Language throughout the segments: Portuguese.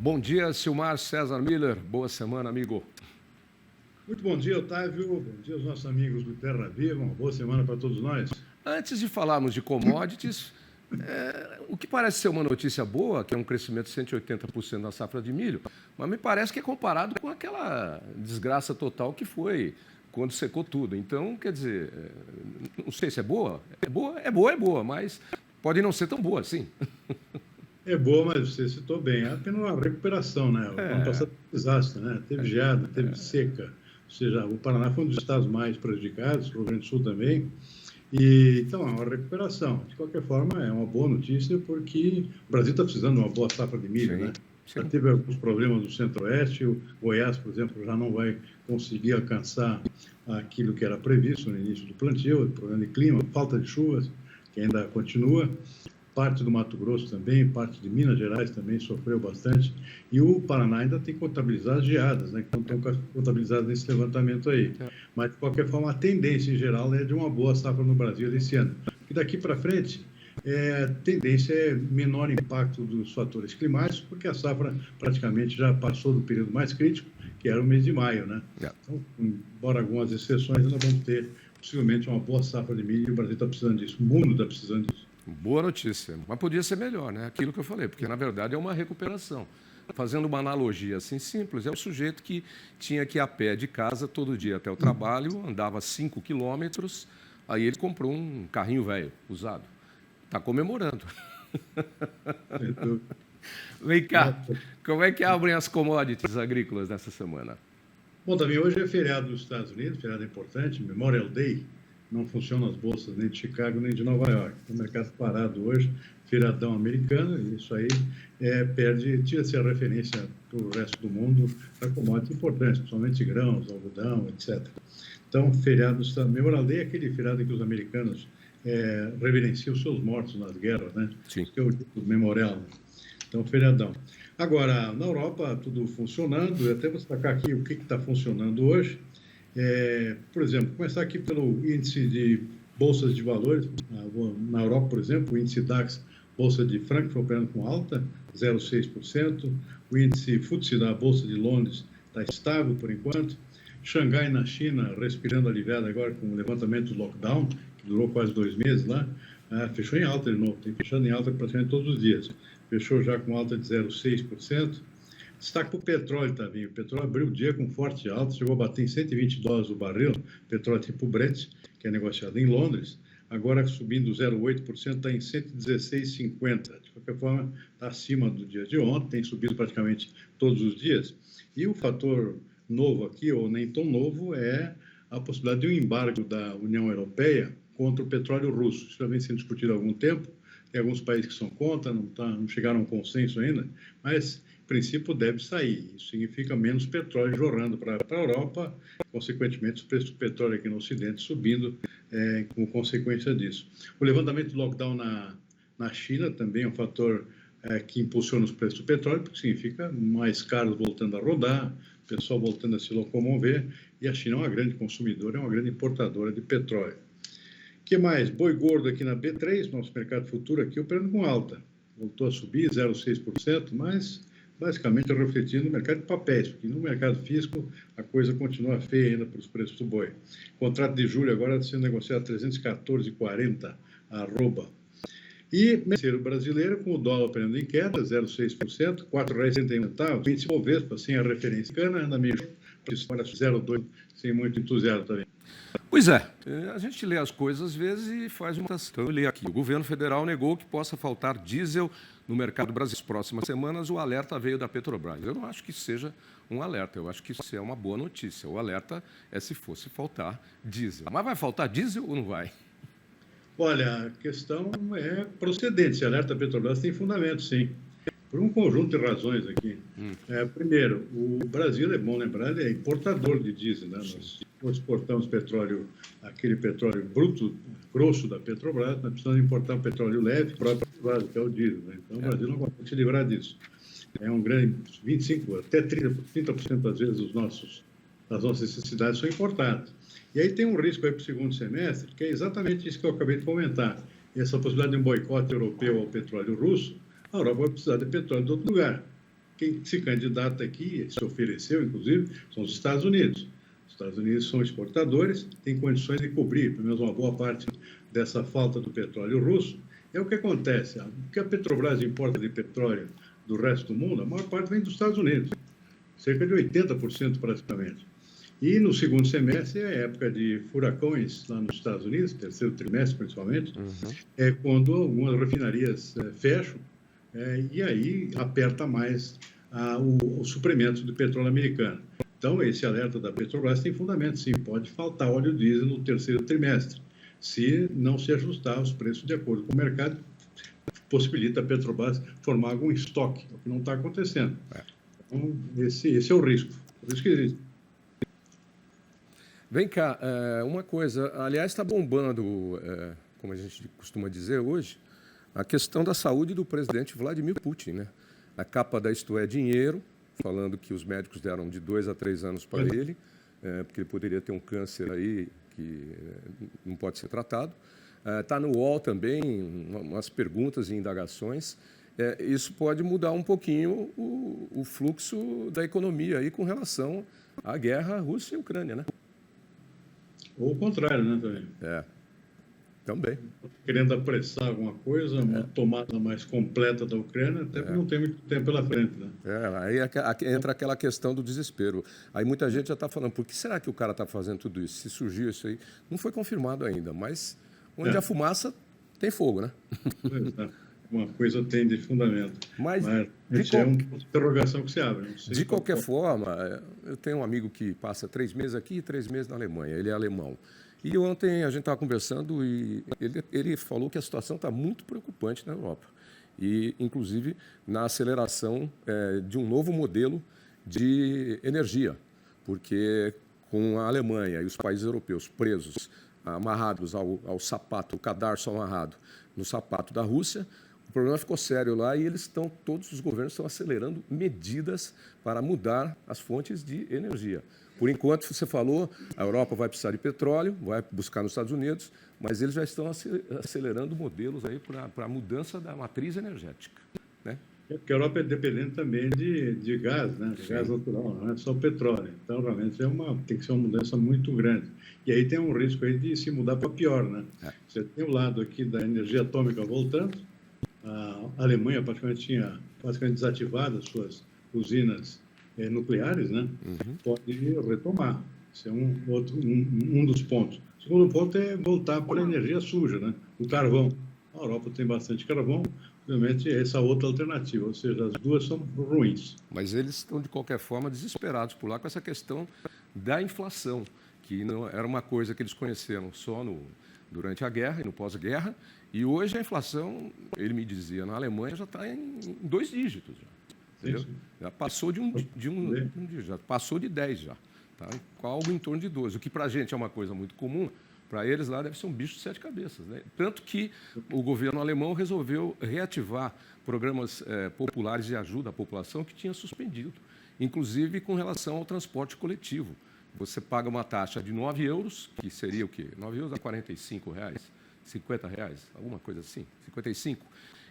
Bom dia, Silmar César Miller. Boa semana, amigo. Muito bom dia, Otávio. Bom dia aos nossos amigos do Terra Viva. Uma boa semana para todos nós. Antes de falarmos de commodities, o que parece ser uma notícia boa, que é um crescimento de 180% na safra de milho, mas me parece que é comparado com aquela desgraça total que foi quando secou tudo. Então, quer dizer, não sei se é boa. É boa, mas pode não ser tão boa assim. É boa, mas você citou bem. É apenas uma recuperação, né? O ano passado foi um desastre, né? Teve geada, teve seca. Ou seja, o Paraná foi um dos estados mais prejudicados, o Rio Grande do Sul também. Então, é uma recuperação. De qualquer forma, é uma boa notícia porque o Brasil está precisando de uma boa safra de milho, né? Já teve alguns problemas no Centro-Oeste. O Goiás, por exemplo, já não vai conseguir alcançar aquilo que era previsto no início do plantio, problema de clima, falta de chuvas, que ainda continua. Parte do Mato Grosso também, parte de Minas Gerais também sofreu bastante. E o Paraná ainda tem contabilizado as geadas, né, que não estão contabilizadas nesse levantamento aí. Mas, de qualquer forma, a tendência em geral é de uma boa safra no Brasil esse ano. E daqui para frente, a tendência é menor impacto dos fatores climáticos, porque a safra praticamente já passou do período mais crítico, que era o mês de maio, né? Então, embora algumas exceções, nós vamos ter possivelmente uma boa safra de milho e o Brasil está precisando disso, o mundo está precisando disso. Boa notícia, mas podia ser melhor, né? Aquilo que eu falei, porque na verdade é uma recuperação. Fazendo uma analogia assim simples, é o sujeito que tinha que ir a pé de casa todo dia até o trabalho, andava 5 quilômetros, aí ele comprou um carrinho velho, usado. Está comemorando. Vem cá, como é que abrem as commodities agrícolas nessa semana? Bom, também hoje é feriado dos Estados Unidos, feriado importante, Memorial Day. Não funcionam as bolsas nem de Chicago nem de Nova York. O mercado parado hoje, feriadão americano, e isso aí tira-se a referência para o resto do mundo para commodities importantes, principalmente grãos, algodão, etc. Então, feriado dos Estados Unidos, Memorial Day é aquele feriado em que os americanos reverenciam os seus mortos nas guerras, né? Sim. Que é o memorial. Então, feriadão. Agora, na Europa, tudo funcionando. Eu até vou destacar aqui o que está funcionando hoje. Por exemplo, começar aqui pelo índice de bolsas de valores. Na Europa, por exemplo, o índice DAX, bolsa de Frankfurt operando com alta, 0,6%. O índice FTSE da Bolsa de Londres está estável por enquanto. Xangai, na China, respirando aliviado agora com o levantamento do lockdown, que durou quase 2 meses lá, fechou em alta de novo, tem fechado em alta praticamente todos os dias. Fechou já com alta de 0,6%. Destaque para o petróleo também. O petróleo abriu o dia com forte alta, chegou a bater em $120 o barril, petróleo tipo Brent, que é negociado em Londres, agora subindo 0,8%, está em 116,50. De qualquer forma, está acima do dia de ontem, tem subido praticamente todos os dias. E o fator novo aqui, ou nem tão novo, é a possibilidade de um embargo da União Europeia contra o petróleo russo. Isso já vem sendo discutido há algum tempo, tem alguns países que são contra, não chegaram a um consenso ainda, mas em princípio deve sair. Isso significa menos petróleo jorrando para a Europa, consequentemente os preços do petróleo aqui no Ocidente subindo como consequência disso. O levantamento do lockdown na China também é um fator que impulsiona os preços do petróleo, porque significa mais carros voltando a rodar, o pessoal voltando a se locomover, e a China é uma grande consumidora, é uma grande importadora de petróleo. O que mais? Boi gordo aqui na B3, nosso mercado futuro aqui operando com alta. Voltou a subir 0,6%, mas basicamente refletindo no mercado de papéis, porque no mercado físico a coisa continua feia ainda para os preços do boi. O contrato de julho agora está sendo negociado a 314,40 arroba. E o mercado brasileiro, com o dólar operando em queda, 0,6%, R$ 4,61. O índice Bovespa, sem a referência cana, anda meio 0,2%, sem muito entusiasmo também. Pois é, a gente lê as coisas às vezes e faz uma questão. Eu li aqui, o governo federal negou que possa faltar diesel no mercado brasileiro. Nas próximas semanas, o alerta veio da Petrobras. Eu não acho que isso seja um alerta, eu acho que isso é uma boa notícia. O alerta é se fosse faltar diesel. Mas vai faltar diesel ou não vai? Olha, a questão é procedente. Esse alerta da Petrobras tem fundamento, sim. Por um conjunto de razões aqui. Primeiro, o Brasil, é bom lembrar, ele é importador de diesel, né? Nós exportamos petróleo, aquele petróleo bruto, grosso da Petrobras, nós precisamos importar um petróleo leve para a Petrobras, que é o diesel, né? Então, o Brasil não consegue se livrar disso. É um grande, 25%, até 30% das vezes as nossas necessidades são importadas. E aí tem um risco aí para o segundo semestre, que é exatamente isso que eu acabei de comentar. Essa possibilidade de um boicote europeu ao petróleo russo, a Europa vai precisar de petróleo de outro lugar. quem se candidata aqui, se ofereceu, inclusive, são os Estados Unidos. Os Estados Unidos são exportadores, têm condições de cobrir, pelo menos uma boa parte dessa falta do petróleo russo. É o que acontece. O que a Petrobras importa de petróleo do resto do mundo, a maior parte vem dos Estados Unidos, cerca de 80% praticamente. E no segundo semestre é a época de furacões lá nos Estados Unidos, terceiro trimestre principalmente, é quando algumas refinarias fecham, e aí aperta mais o suprimento do petróleo americano. Então, esse alerta da Petrobras tem fundamento, sim, pode faltar óleo diesel no terceiro trimestre, se não se ajustar os preços de acordo com o mercado, possibilita a Petrobras formar algum estoque, o que não está acontecendo. Então, esse é o risco, por isso que existe. Vem cá, uma coisa, aliás, está bombando, como a gente costuma dizer hoje, a questão da saúde do presidente Vladimir Putin, né? A capa da Isto É Dinheiro, falando que os médicos deram de 2 a 3 anos para ele, porque ele poderia ter um câncer aí que não pode ser tratado. Está no UOL também, umas perguntas e indagações. Isso pode mudar um pouquinho o fluxo da economia aí com relação à guerra Rússia e Ucrânia, né? Ou o contrário, né, também. Também. Querendo apressar alguma coisa, uma tomada mais completa da Ucrânia, até porque não tem muito tempo pela frente, né? Aí entra aquela questão do desespero. Aí muita gente já está falando, por que será que o cara está fazendo tudo isso? Se surgiu isso aí, não foi confirmado ainda, mas onde há fumaça, tem fogo, né? Uma coisa tem de fundamento. Mas é uma interrogação que se abre. De qualquer forma, eu tenho um amigo que passa 3 meses aqui e 3 meses na Alemanha. Ele é alemão. E ontem a gente estava conversando e ele falou que a situação está muito preocupante na Europa. E, inclusive, na aceleração de um novo modelo de energia. Porque com a Alemanha e os países europeus presos, amarrados ao sapato, o cadarço amarrado no sapato da Rússia, o problema ficou sério lá e todos os governos estão acelerando medidas para mudar as fontes de energia. Por enquanto, você falou, a Europa vai precisar de petróleo, vai buscar nos Estados Unidos, mas eles já estão acelerando modelos aí para a mudança da matriz energética, né? Porque a Europa é dependente também de gás, né? De gás natural, não é só petróleo. Então, realmente, tem que ser uma mudança muito grande. E aí tem um risco aí de se mudar para pior, né? Você tem o lado aqui da energia atômica voltando, a Alemanha praticamente desativado as suas usinas nucleares, né? Pode retomar. Esse é um dos pontos. O segundo ponto é voltar para a energia suja, né? O carvão. A Europa tem bastante carvão, obviamente essa outra alternativa, ou seja, as duas são ruins. Mas eles estão, de qualquer forma, desesperados por lá com essa questão da inflação, que não era uma coisa que eles conheceram só durante a guerra e no pós-guerra, e hoje a inflação, ele me dizia, na Alemanha já está em 2 dígitos. Já passou já passou de 10 já. Tá? Algo em torno de 12. O que para a gente é uma coisa muito comum, para eles lá deve ser um bicho de 7 cabeças. Né? Tanto que o governo alemão resolveu reativar programas populares de ajuda à população que tinha suspendido, inclusive com relação ao transporte coletivo. Você paga uma taxa de 9 euros, que seria o quê? 9 euros a 45 reais, 50 reais, alguma coisa assim, 55.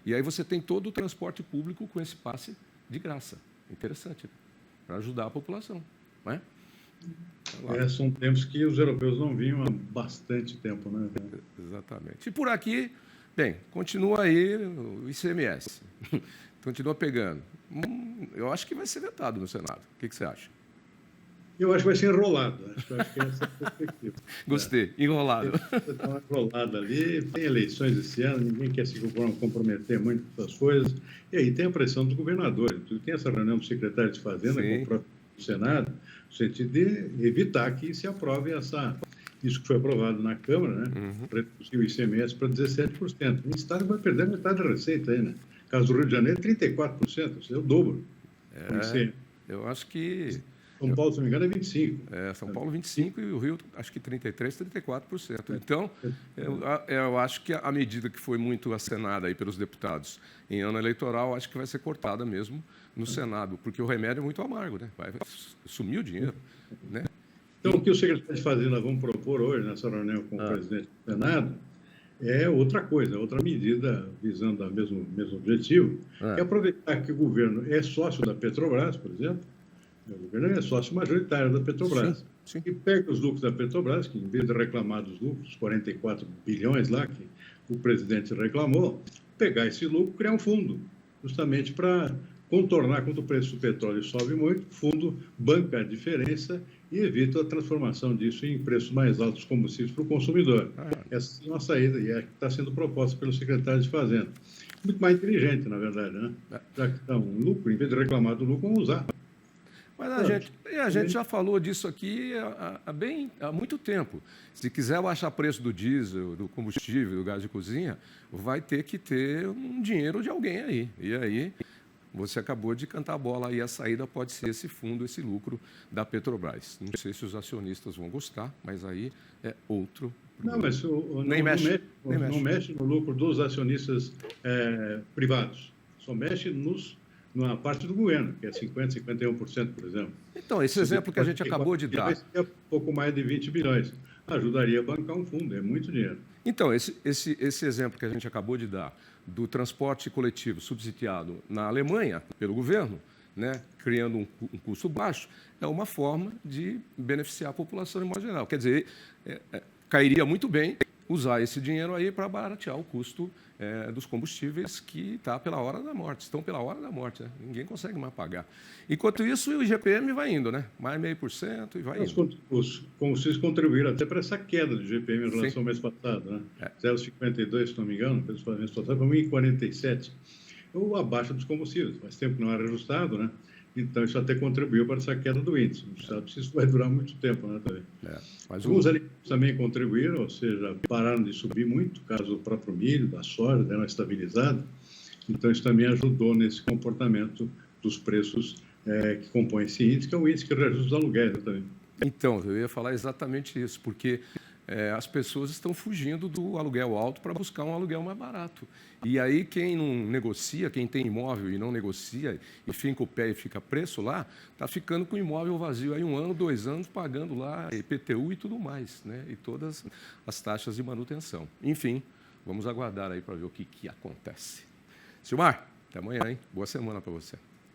E aí você tem todo o transporte público com esse passe de graça. Interessante, né? Para ajudar a população, não é? São tempos que os europeus não vinham há bastante tempo, né? Exatamente. E por aqui, bem, continua aí o ICMS. Continua pegando. Eu acho que vai ser vetado no Senado. O que você acha? Eu acho que vai ser enrolado. Acho que essa é a perspectiva. Gostei, enrolado. Tem uma enrolada ali, tem eleições esse ano, ninguém quer se comprometer muito com essas coisas. E aí tem a pressão dos governadores. Tem essa reunião do secretário de Fazenda com o próprio Senado, no sentido de evitar que se aprove isso que foi aprovado na Câmara, né? Reduzir o ICMS para 17%. O Estado vai perder metade da receita aí, né? No caso do Rio de Janeiro, 34%, isso é o dobro. Eu acho que... São Paulo, se não me engano, é 25%. São Paulo 25% e o Rio, acho que 33%, 34%. Então, eu acho que a medida que foi muito acenada aí pelos deputados em ano eleitoral, acho que vai ser cortada mesmo no Senado, porque o remédio é muito amargo, né? Vai sumir o dinheiro, né? Então, o que o secretário de Fazenda vamos propor hoje, nessa reunião com o presidente do Senado, é outra coisa, outra medida visando o mesmo objetivo, que é aproveitar que o governo é sócio da Petrobras, por exemplo, o governo é sócio majoritário da Sim, Petrobras, sim. e pega os lucros da Petrobras, que em vez de reclamar dos lucros, 44 bilhões lá que o presidente reclamou, pegar esse lucro e criar um fundo, justamente para contornar quando o preço do petróleo sobe muito, o fundo banca a diferença e evita a transformação disso em preços mais altos dos combustíveis para o consumidor. Essa é uma saída e é que está sendo proposta pelo secretário de Fazenda. Muito mais inteligente, na verdade, né? Já que está um lucro, em vez de reclamar do lucro, vamos usar. Mas a gente já falou disso aqui há muito tempo. Se quiser baixar preço do diesel, do combustível, do gás de cozinha, vai ter que ter um dinheiro de alguém aí. E aí, você acabou de cantar a bola aí, a saída pode ser esse fundo, esse lucro da Petrobras. Não sei se os acionistas vão gostar, mas aí é outro problema. Não, mas não mexe no lucro dos acionistas privados. Só mexe na parte do governo, que é 50%, 51%, por exemplo. Então, esse exemplo que a gente acabou de dar... É pouco mais de 20 bilhões. Ajudaria a bancar um fundo, é muito dinheiro. Então, esse exemplo que a gente acabou de dar, do transporte coletivo subsidiado na Alemanha pelo governo, né, criando um custo baixo, é uma forma de beneficiar a população de modo geral. Quer dizer, cairia muito bem usar esse dinheiro aí para baratear o custo dos combustíveis que estão pela hora da morte. Né? Ninguém consegue mais pagar. Enquanto isso, o IGPM vai indo, né? Mais 0,5% e vai indo. Os combustíveis contribuíram até para essa queda do IGPM em relação ao mês passado, né? 0,52, se não me engano, no mês passado, para 1,47. Ou abaixo dos combustíveis. Faz tempo que não era ajustado, né? Então, isso até contribuiu para essa queda do índice. Não sabe se isso vai durar muito tempo, né, também. Alguns alimentos também contribuíram, ou seja, pararam de subir muito, caso do próprio milho, da soja, deram uma estabilizada. Então, isso também ajudou nesse comportamento dos preços que compõem esse índice, que é o índice que reajusta os aluguéis, né, também. Então, eu ia falar exatamente isso, porque as pessoas estão fugindo do aluguel alto para buscar um aluguel mais barato. E aí quem não negocia, quem tem imóvel e não negocia, e finca o pé e fica preço lá, está ficando com o imóvel vazio aí 1 ano, 2 anos, pagando lá IPTU e tudo mais, né? E todas as taxas de manutenção. Enfim, vamos aguardar aí para ver o que acontece. Silmar, até amanhã, hein? Boa semana para você.